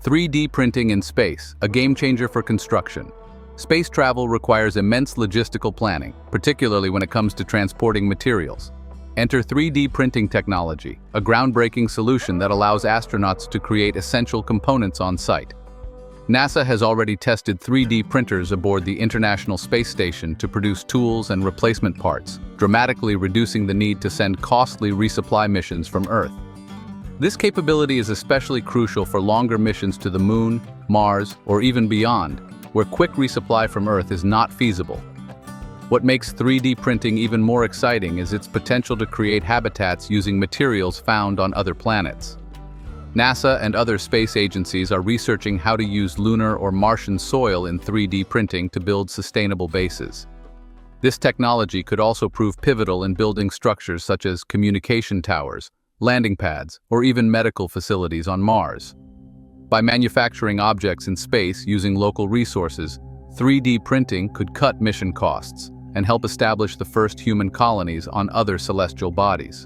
3D printing in space, a game changer for construction. Space travel requires immense logistical planning, particularly when it comes to transporting materials. Enter 3D printing technology, a groundbreaking solution that allows astronauts to create essential components on site. NASA has already tested 3D printers aboard the International Space Station to produce tools and replacement parts, dramatically reducing the need to send costly resupply missions from Earth. This capability is especially crucial for longer missions to the Moon, Mars, or even beyond, where quick resupply from Earth is not feasible. What makes 3D printing even more exciting is its potential to create habitats using materials found on other planets. NASA and other space agencies are researching how to use lunar or Martian soil in 3D printing to build sustainable bases. This technology could also prove pivotal in building structures such as communication towers, landing pads, or even medical facilities on Mars. By manufacturing objects in space using local resources, 3D printing could cut mission costs and help establish the first human colonies on other celestial bodies.